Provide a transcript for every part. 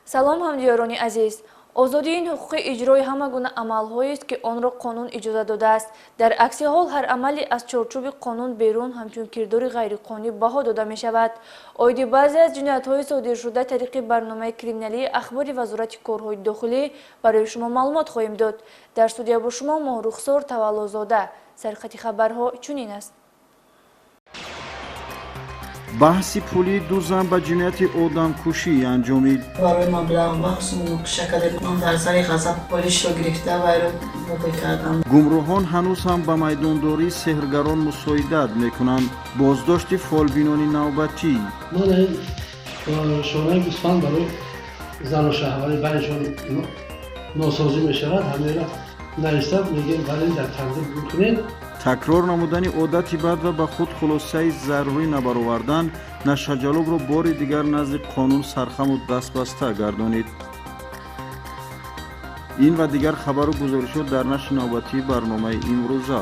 салом ҳамдиёрони азиз. озодӣ ин ҳуқуқи иҷрои ҳама гуна амалҳоест ки онро қонун иҷоза додааст. дар акси ҳол ҳар амали аз чорчӯби қонун берун ҳамчун кирдори ғайриқонунӣ баҳо дода мешавад. оиди баъзе аз ҷиноятҳои содиршуда тариқи барномаи криминалии ахбори вазорати корҳои дохилӣ барои шумо маълумот хоҳем дод. дар студия бо шумо Моҳрухсор Таваллузода. сархати хабарҳо чунин аст. баҳси пулӣ ду зан ба ҷинояти одамкушӣ анҷомид. барои маблағ бахш муноқиша кардем. ман дар сари ғазаб полисро гирифта вайро вобай кардам. гумроҳон ҳанӯз ҳам ба майдондории сеҳргарон мусоидат мекунанд. боздошти фолбинони навбатӣ. ман шонаи гӯсфанд барои зану шаҳвари байнашон носозӣ мешавад. ҳамеро нависта мегӯем барои дар танзим бикунед. такрор намудани одати бад ва ба худ хулосаи зарурӣ набаровардан нашаҷалобро бори дигар назди қонун сархаму дастбаста гардонид. ин ва дигар хабару гузоришот дар нашри навбатии барномаи имрӯза.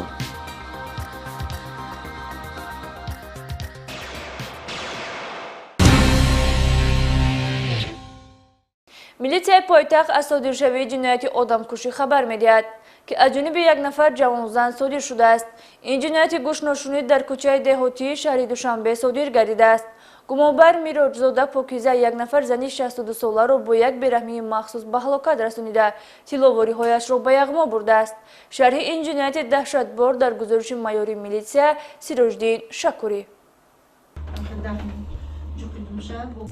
милитсияи пойтахт аз содиршавии ҷинояти одамкушӣ хабар медиҳад, ки аз ҷониби як нафар ҷавонзан содир шудааст. ин ҷинояти гӯшношунӣ дар кӯчаи деҳотии шаҳри Душанбе содир гардидааст. гумонбар Мироҷзода Покиза як нафар зани 62 соларо бо як бераҳмии махсус ба ҳалокат расонида, тиловориҳояшро ба яғмо бурдааст. шарҳи ин ҷинояти даҳшатбор дар гузориши майёри милитсия Сироҷдин Шакурӣ.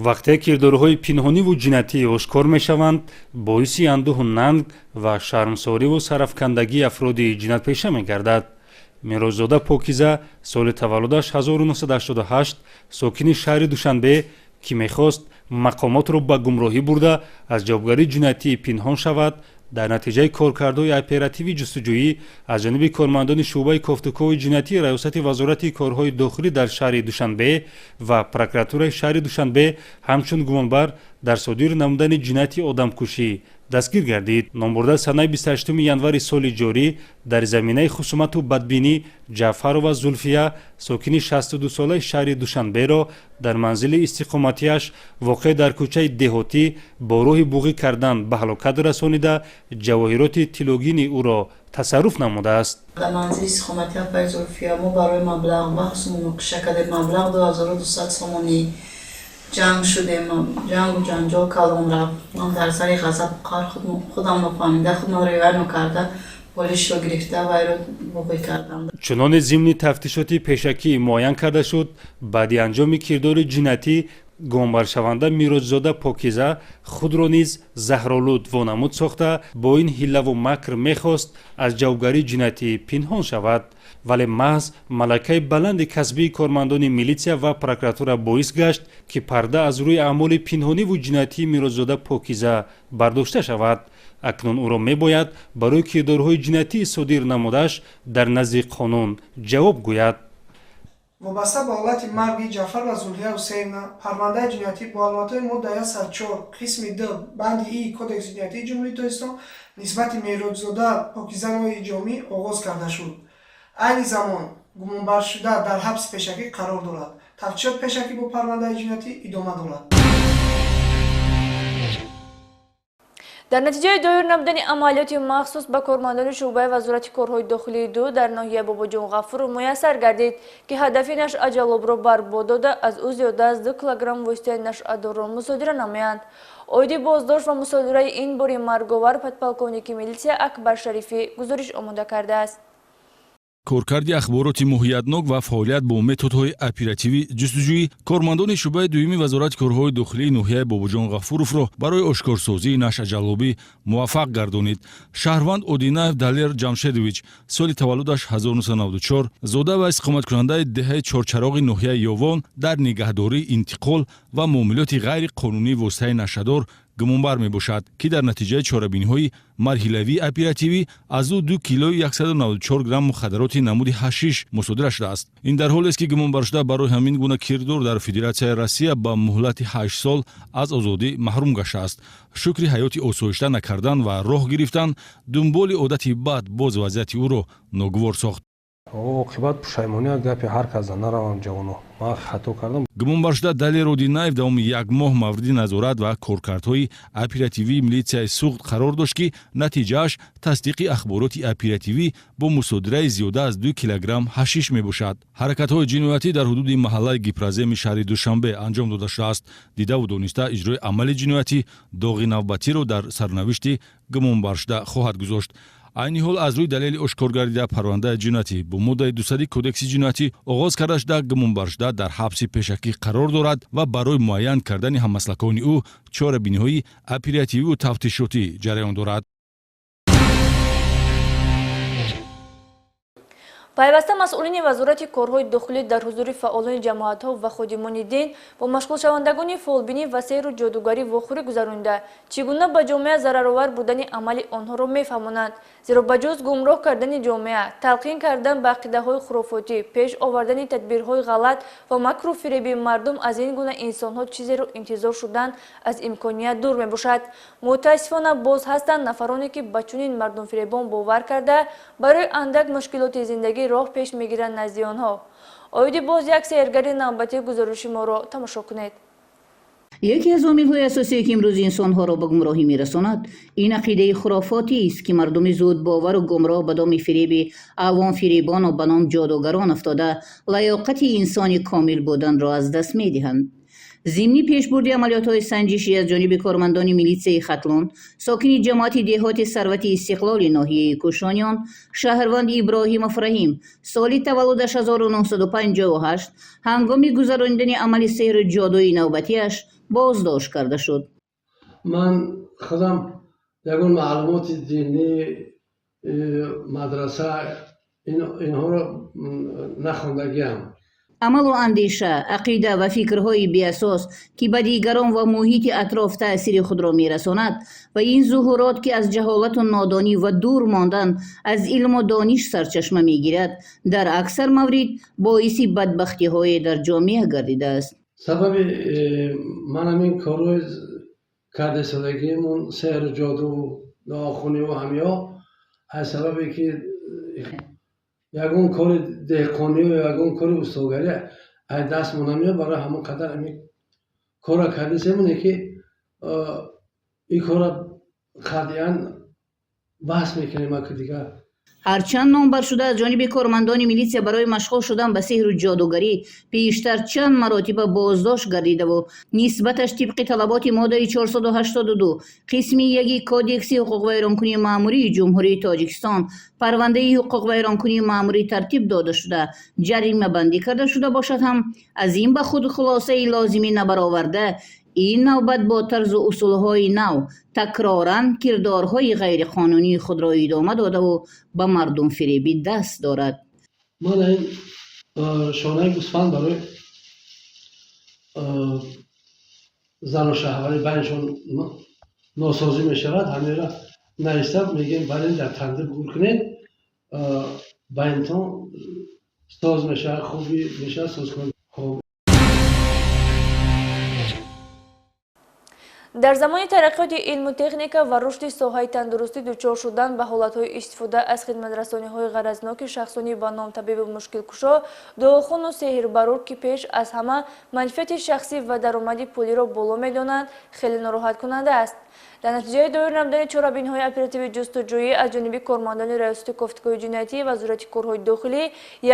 вақте кирдорҳои пинҳониву ҷинатӣ ошкор мешаванд, боиси андӯҳу нанг ва шармсориву сарафкандагии афроди ҷинатпеша мегардад. Мироҷзода Покиза соли таваллудаш 1988 сокини шаҳри Душанбе, ки мехост мақомотро ба гумроҳӣ бурда аз ҷавобгарии ҷинатӣ пинҳон шавад, дар натиҷаи коркардҳои оперативии ҷустуҷӯӣ аз ҷониби кормандони шуъбаи кофтукови ҷинатии раёсати вазорати корҳои дохилӣ дар шаҳри Душанбе ва прокуратураи шаҳри Душанбе ҳамчун гумонбар дар содир намудани ҷинояти одамкушӣ дастгир гардид. Номбурда санаи 28 январи соли ҷорӣ дар заминаи хусумату бадбинӣ Ҷаъфарова Зулфия, сокини 62 солаи шаҳри Душанберо дар манзили истиқоматиаш воқеъ дар кӯчаи деҳотӣ бо роҳи буғӣ кардан ба ҳалокат расонида, ҷавоҳироти тилогини ӯро тасарруф намудааст. дар манзили истиқомати Ҷаъфари Зулфия мо барои маблағ бахс муноқиша кардем. маблағ 2200 сомонӣ ҷанг шудем. ҷангу ҷанҷол калон рафт. ман дар сари ғазаб худам нафаҳмида худам ривай накарда полисро гирифта вайро вобай кардам. чуноне зимни тафтишоти пешакӣ муайян карда шуд, баъди анҷоми кирдори ҷинатӣ гумонбаршаванда Мироҷзода Покиза худро низ заҳролуд вонамуд сохта бо ин ҳиллаву макр мехост аз ҷавобгарии ҷинатӣ пинҳон шавад, вале маҳз малакаи баланди касбии кормандони милитсия ва прокуратура боис гашт, ки парда аз рӯи аъмоли пинҳониву ҷинатии Мироҷзода Покиза бардошта шавад. акнун ӯро мебояд барои кирдорҳои ҷинатии содир намудааш дар назди қонун ҷавоб гӯяд. вобаста ба ҳолати марги Ҷаъфарова Зулфия Ҳусейновна, парвандаи ҷиноятӣ бо аломатҳои моддаи 104 қисми д банди и кодекси ҷиноятии ҷумҳурии Тоҷикистон нисбати Мироҷзода Покиза ноҳияи ҷомӣ оғоз карда шуд. айни замон гумонбаршуда дар ҳабси пешакӣ қарор дорад. тафтишот пешакӣ бо парвандаи ҷиноятӣ идома дорад. дар натиҷаи доир намудани амалиёти махсус ба кормандони шуъбаи вазорати корҳои дохилии 2 дар ноҳияи Бобоҷон Ғафур муяссар гардид, ки ҳадафи нашъаҷалобро барбод дода аз ӯ зиёда аз 2 килограмм воситаи нашъадорро мусодира намоянд. оиди боздошт ва мусодираи ин бори марговар подполковники милитсия Акбар Шарифӣ гузориш омода кардааст. коркарди ахбороти моҳиятнок ва фаъолият бо методҳои оперативӣ ҷустуҷӯӣ кормандони шуъбаи дуюми вазорати корҳои дохилии ноҳияи Бобоҷон Ғафуровро барои ошкорсозии нашъаҷалобӣ муваффақ гардонид. шаҳрванд Одинаев Далер Ҷамшедович соли таваллудаш 1994 зода ва истиқоматкунандаи деҳаи Чорчароғи ноҳияи Ёвон дар нигаҳдорӣ, интиқол ва муомилоти ғайриқонунии воситаи нашъадор гумонбар мебошад, ки дар натиҷаи чорабиниҳои марҳилавии оперативӣ аз ӯ 2 килои 194 грамм мухаддароти намуди ҳашиш мусодира шудааст. ин дар ҳолест, ки гумонбаршуда барои ҳамин гуна кирдор дар Федератсияи Россия ба муҳлати 8 сол аз озодӣ маҳрум гаштааст. шукри ҳаёти осоишта накардан ва роҳ гирифтан дунболи одати бад боз вазъияти ӯро ногувор сохт. оқибат пушаймони гапи ҳар кас наравам ҷавоно ман хато кардам. гумонбаршуда Дали Родинаев давоми як моҳ мавриди назорат ва коркардҳои оперативии милитсияи суғд қарор дошт ки натиҷааш тасдиқи ахбороти оперативӣ бо мусодираи зиёда аз 2 килограмм ҳашиш мебошад. ҳаракатҳои ҷиноятӣ дар ҳудуди маҳаллаи Гипраземи шаҳри Душанбе анҷом дода шудааст. Дидаву дониста иҷрои амали ҷиноятӣ доғи навбатиро дар сарнавишти гумонбаршуда хоҳад гузошт. айни ҳол аз рӯи далели ошкор гардида парвандаи ҷиноятӣ бо моддаи 200 кодекси ҷиноятӣ оғоз карда шуда гумонбаршуда дар ҳабси пешакӣ қарор дорад ва барои муайян кардани ҳаммаслакони ӯ чорабиниҳои оператививу тафтишотӣ ҷараён дорад. пайваста масъулини вазорати корҳои дохилӣ дар ҳузури фаъолони ҷамоатҳо ва ходимони дин бо машғулшавандагони фолбинӣ ва сейру ҷодугарӣ вохӯрӣ гузаронда чӣ гуна ба ҷомеа зараровар будани амали онҳоро мефаҳмонанд, зеро ба ҷуз гумроҳ кардани ҷомеа, талқин кардан ба ақидаҳои хурофотӣ, пеш овардани тадбирҳои ғалат ва макру фиребии мардум аз ин гуна инсонҳо чизеро интизор шудан аз имконият дур мебошад. мутаассифона боз ҳастанд нафароне ки ба чунин мардумфиребон бовар карда барои андак мушкилоти зиндагӣ роҳ пеш мегиранд назди онҳо. оиди боз як сеҳргари навбатии гузариши моро тамошо кунед. яке аз омилҳои асосие ки имрӯз инсонҳоро ба гумроҳӣ мерасонад ин ақидаи хурофотист ки мардуми зудбовару гумроҳ ба доми фиреби авомфиребону ба ном ҷодугарон афтода лаёқати инсони комил буданро аз даст медиҳанд. зимни пешбурди амалиётҳои санҷишӣ аз ҷониби кормандони милитсияи Хатлон, сокини ҷамоати деҳоти Сарвати Истиқлоли ноҳияи Кӯшониён, шаҳрванди Иброҳимов Раҳим соли таваллудаш 1958 ҳангоми гузарондани амали сеҳру ҷодуи навбатиаш боздошт карда шуд. ман худам ягон маълумоти динӣ мадраса инҳоро нахондагиам. амалу андеша, ақида ва фикрҳои беасос ки ба дигарон ва муҳити атроф таъсири худро мерасонад ва ин зуҳурот ки аз ҷаҳолату нодонӣ ва дур мондан аз илму дониш сарчашма мегирад, дар аксар маврид боиси бадбахтиҳое дар ҷомеа гардидааст. сабаби ман ҳамин корҳои кардесодагимон сеҳру ҷоду ноохуниву ҳамиҳо аз сабабе ки ягон кори деҳқониё ягон кори устогарӣ аз дастмон намеёд, барои ҳамон қадар ҳамин кора кардесемоне ки ин кора қатъиян баҳс мекунем аки дигар. ҳарчанд номбар шуда аз ҷониби кормандони милитсия барои машғул шудан ба сеҳру ҷодугарӣ пештар чанд маротиба боздошт гардидаву нисбаташ тибқи талаботи моддаи 482 қисми 1 кодекси ҳуқуқвайронкунии маъмурии ҷумҳурии Тоҷикистон парвандаи ҳуқуқвайронкунии маъмурӣ тартиб дода шуда ҷаримабандӣ карда шуда бошад ҳам аз ин ба худ хулосаи лозимӣ набароварда ин навбат бо тарзу усулҳои нав такроран кирдорҳои ғайриқонунии худро идома додаву ба мардумфиребӣ даст дорад. ман ин шонаи гӯсфанд барои зану шаҳварӣ байнашон носозӣ мешавад, ҳамеро наиста мегӯем бале дар тандир гул кунед, байнтон соз мешавад, хуби мешавад созкунанд. дар замони тараққиёти илму техника ва рушди соҳаи тандурустӣ дучор шудан ба ҳолатҳои истифода аз хидматрасониҳои ғаразноки шахсонӣ ба ном табибу мушкилкушо, дуохуну сеҳрбарур ки пеш аз ҳама манфиати шахсӣ ва даромади пулиро боло медонанд, хеле нороҳаткунанда аст. дар натиҷаи доир намудани чорабиниҳои оперативи ҷустуҷӯӣ аз ҷониби кормандони раёсати кофткои ҷиноятӣ вазорати корҳои дохилӣ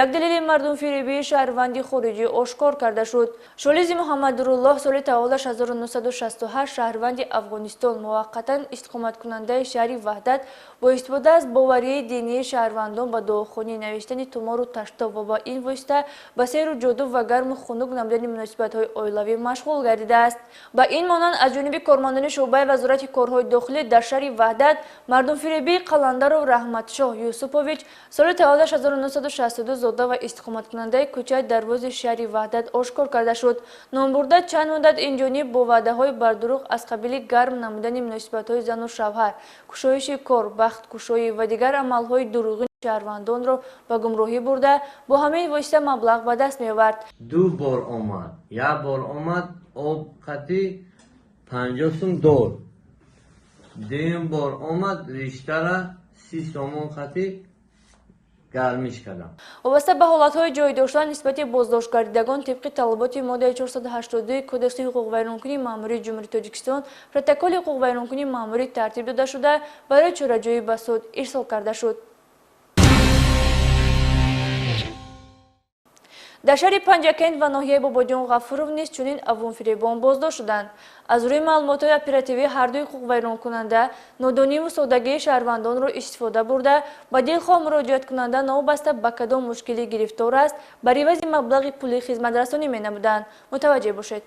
як далели мардумфиребии шаҳрванди хориҷӣ ошкор карда шуд. Шолизи Муҳаммадуруллоҳ соли таваллудаш 1968 шаҳрванди Афғонистон муваққатан истиқоматкунандаи шаҳри Ваҳдат бо истифода аз боварияи динии шаҳрвандон ба дуохонӣ навиштани тумору таштов ва ба ин восита ба сейру ҷоду ва гарму хунук намудани муносибатҳои оилавӣ машғул гардидааст. Ба ин монанд аз ҷониби кормандони шуъбаи вазорати корҳои дохилӣ дар шаҳри Ваҳдат мардумфиребии Қаландару Раҳматшоҳ Юсупович соли таваллудаш 1962 зода ва истиқоматкунандаи кӯчаи Дарвози шаҳри Ваҳдат ошкор карда шуд. Номбурда чанд муддат инҷониб бо ваъдаҳои бардуруғ аз қабили гарм намудани муносибатҳои зану шавҳар, кушоиши кор, бахткушоӣ ва дигар амалҳои дуруғини шаҳрвандонро ба гумроҳӣ бурда бо ҳамин восита маблағ ба даст меовард. 2 бор омад, як бор омад об қати 50 сум дод. Дуюм бор омад риштара 30 сомон қати گرمیش کردم. وابسته به حالتهای جای داشتن نسبت بازداشتگردیدگان طبق طلبات ماده 482 کدکس حقوق بیرونکنی ماموری جمهوری تاجیکستان پروتکل حقوق بیرونکنی ماموری ترتیب داده شده برای چاره‌جویی به سود ارسال کرده شد. در شهر پنجکند و ناحیه باباجان غفورов نیز چنین عوام فریبان بازداشت شدند. از روی معلومات اپراتیوی هر دوی حقوق بیرون کننده نادانی و سادگی شهروندان را استفاده برده با دلخواه مراجعت کننده نوبسته به کدام مشکلی گرفتار است بر عوض مبلغ پولی خدمت رسانی می‌نمودند. متوجه باشید.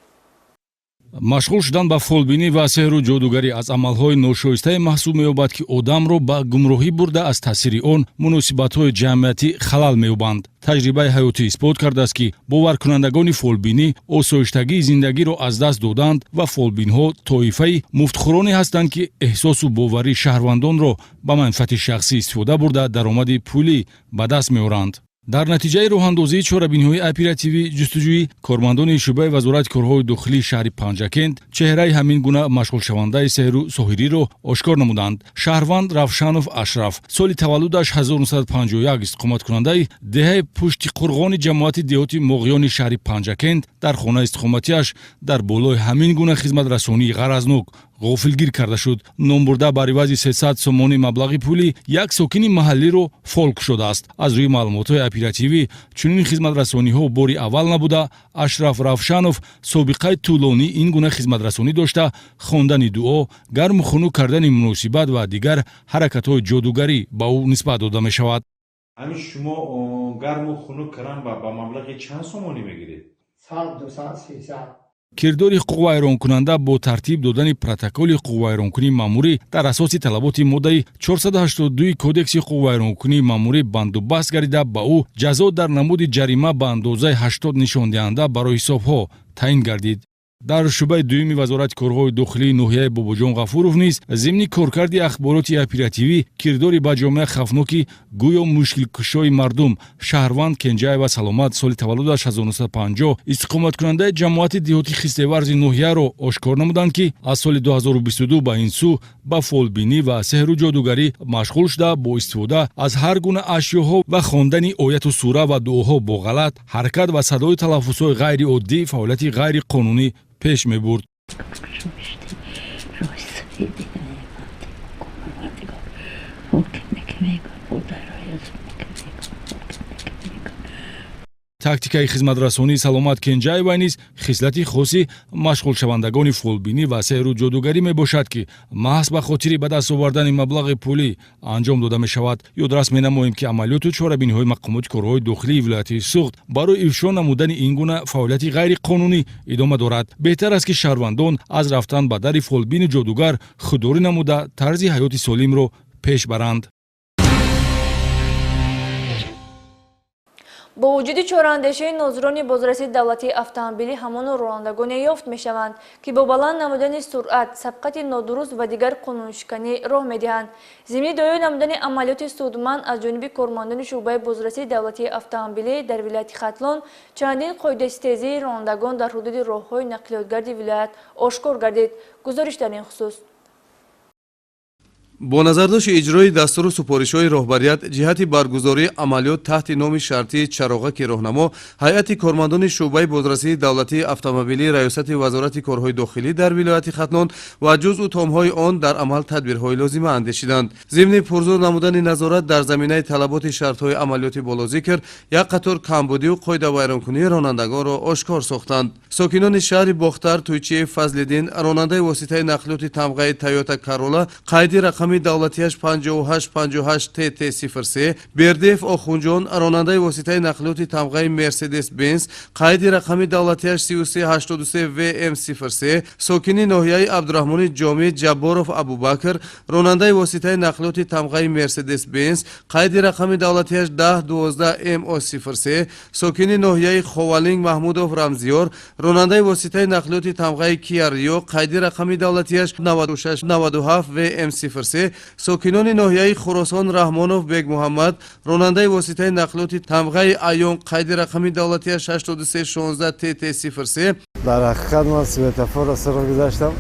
машғул шудан ба фолбинӣ ва сеҳру ҷодугарӣ аз амалҳои ношоистае маҳсуб меёбад ки одамро ба гумроҳӣ бурда аз таъсири он муносибатҳои ҷамъиятӣ халал меёбанд. таҷрибаи ҳаётӣ исбот кардааст ки боваркунандагони фолбинӣ осоиштагии зиндагиро аз даст доданд ва фолбинҳо тоифаи муфтхӯроне ҳастанд ки эҳсосу боварии шаҳрвандонро ба манфиати шахсӣ истифода бурда даромади пулӣ ба даст меоранд. дар натиҷаи роҳандозии чорабиниҳои оперативӣ ҷустуҷӯӣ кормандони шӯъбаи вазорати корҳои дохилии шаҳри панҷакент чеҳраи ҳамин гуна машғулшавандаи сеҳру соҳириро ошкор намуданд. шаҳрванд равшанов ашраф соли таваллудаш 1951 истиқоматкунандаи деҳаи пушти қурғони ҷамоати деҳоти моғиёни шаҳри панҷакент дар хонаи истиқоматиаш дар болои ҳамин гуна хизматрасонии ғаразнок ғофилгир карда шуд. ном бурда бар ивази 300 сомони маблағи пулӣ як сокини маҳаллиро фол кушодааст. аз рӯи маълумотҳои оперативӣ чунин хизматрасониҳо бори аввал набуда ашраф равшанов собиқаи тӯлонии ин гуна хизматрасонӣ дошта хондани дуо, гарму хунук кардани муносибат ва дигар ҳаракатҳои ҷодугарӣ ба ӯ нисбат дода мешавад. ҳамин шумо гарму хунук кардан ба маблағи чанд сомонӣ мегиред? 100-200-300. кирдори ҳуқуқвайронкунанда бо тартиб додани протоколи ҳуқуқвайронкунии маъмурӣ дар асоси талаботи моддаи 482 кодекси ҳуқуқвайронкунии маъмурӣ бандубаст гардида ба ӯ ҷазо дар намуди ҷарима ба андозаи 80 нишондиҳанда барои ҳисобҳо таъин гардид. дар шӯъбаи дуюми вазорати корҳои дохилии ноҳияи бобоҷон ғафуров низ зимни коркарди ахбороти оперативӣ кирдори ба ҷомеа хавфноки гӯё мушкилкушои мардум шаҳрванд Кенҷаева Саломат соли таваллудаш 1950 истиқоматкунандаи ҷамоати деҳоти хистеварзи ноҳияро ошкор намуданд ки аз соли 2022 ба ин сӯ ба фолбинӣ ва сеҳру ҷодугарӣ машғул шуда бо истифода аз ҳар гуна ашёҳо ва хондани ояту сура ва дуоҳо бо ғалат ҳаракат ва садои талаффузҳои ғайриоддӣ фаъолияти ғайриқонунӣ пеш мебурд. тактикаи хизматрасонии Саломат Кенҷаева низ хислати хоси машғулшавандагони фолбинӣ ва сеҳру ҷодугарӣ мебошад ки маҳз ба хотири ба даст овардани маблағи пулӣ анҷом дода мешавад. ёдрас менамоем ки амалиёту чорабиниҳои мақомоти корҳои дохилии вилояти Суғд барои ифшо намудани ин гуна фаъолияти ғайриқонунӣ идома дорад. беҳтар аст ки шаҳрвандон аз рафтан ба дари фолбини ҷодугар худдорӣ намуда тарзи ҳаёти солимро пеш баранд. با وجود چهارندیشه ناظران بازرسی دولتی автомобили همان رانندگان یافت میشوند که با بلند نمودن سرعت، سبقت نادرست و دیگر قانونشکنی راه میدهند. ضمن دایه نمودن عملیات سودمند از جانب کارمندان شعبه بازرسی دولتی автомобили در ولایت ختلان چندین قاعده‌ستیزی رانندگان در حدود راههای نقلیاتگردی ولایت آشکار گردید. گزارش در این خصوص бо назардошти иҷрои дастуру супоришҳои роҳбарият ҷиҳати баргузории амалиёт таҳти номи шартии чароғаки роҳнамо ҳайати кормандони шӯъбаи бозрасии давлатии автомобилии раёсати вазорати корҳои дохилӣ дар вилояти Хатлон ва ҷузъу томҳои он дар амал тадбирҳои лозима андешиданд. зимни пурзур намудани назорат дар заминаи талаботи шартҳои амалиёти болозикр як қатор камбудию қоидавайронкунии ронандагонро ошкор сохтанд. сокинони шаҳри бохтар Туйчиев Фазлиддин ронандаи воситаи нақлиёти тамғаи Toyota Corolla қайди рақами давлатияш 5858 TT03, Бердиев Охунҷон ронандаи воситаи нақлиёти тамғаи Mercedes Benz қайди рақами давлатияш 3383 VM03, сокини ноҳияи Абдураҳмони Ҷомӣ Ҷабборов Абубакр ронандаи воситаи нақлиёти тамғаи Mercedes Benz қайди рақами давлатияш 1012 MO03, сокини ноҳияи Ховалинг Маҳмудов Рамзиёр ронандаи воситаи нақлиёти тамғаи Kia Rio қайди рақами давлатияш 9697 VM03, сокинони ноҳияи Хӯросон Раҳмонов Бегмуҳаммад ронандаи воситаи нақлиёти тамғаи Айён қайди рақами давлатияш 8316 TT03. дар ҳақиқат ман светофорро сиро гузаштам,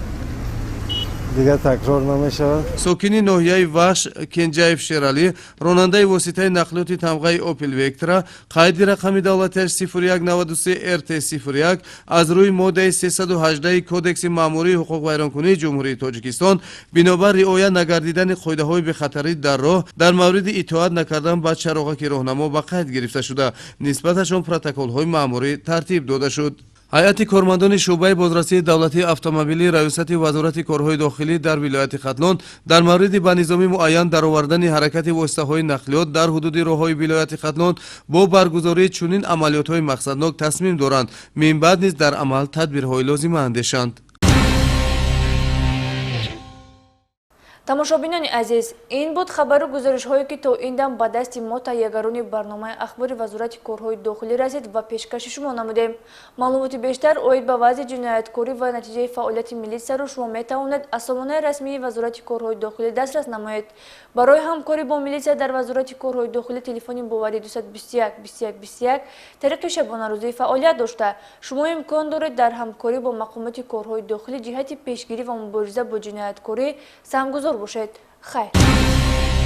دیگه تکرار نمیشود. ساکنی ناحیه وحش کنجاев شیرالی راننده واسطه نقلیات تمغه اوپل وکترا قید رقم دولتش 0193 RT01 از روی ماده 318 کودکس ماموری حقوق ویرانکنی جمهوری تاجیکستان بنابر رعایت نگردیدن قاعده های به خطری در راه در مورد اطاعت نکردن به چراغک راهنما به قید گرفته شده نسبتشان پروتکل های ماموری ترتیب داده شد. ҳайати кормандони шӯъбаи бозрасии давлатии автомобилӣ раёсати вазорати корҳои дохилӣ дар вилояти хатлон дар мавриди ба низоми муайян даровардани ҳаракати воситаҳои нақлиёт дар ҳудуди роҳҳои вилояти хатлон бо баргузории чунин амалиётҳои мақсаднок тасмим доранд мин баъд низ дар амал тадбирҳои лозима андешанд. тамошобинони азиз, ин буд хабару гузоришҳое ки то ин дам ба дасти мо таҳиягарони барномаи ахбори вазорати корҳои дохилӣ расид ва пешкаши шумо намудем. маълумоти бештар оид ба вазъи ҷинояткорӣ ва натиҷаи фаъолияти милисияро шумо метавонед аз сомонаи расмии вазорати корҳои дохилӣ дастрас намоед. барои ҳамкорӣ бо милисия дар вазорати корҳои дохилӣ телефони боварӣ 221 21 21 тариқи шабонарӯзӣ фаъолият дошта шумо имкон доред дар ҳамкорӣ бо мақомоти корҳои дохилӣ ҷиҳати пешгирӣ ва мубориза бо ҷинояткорӣ самгузор бошед. хайр.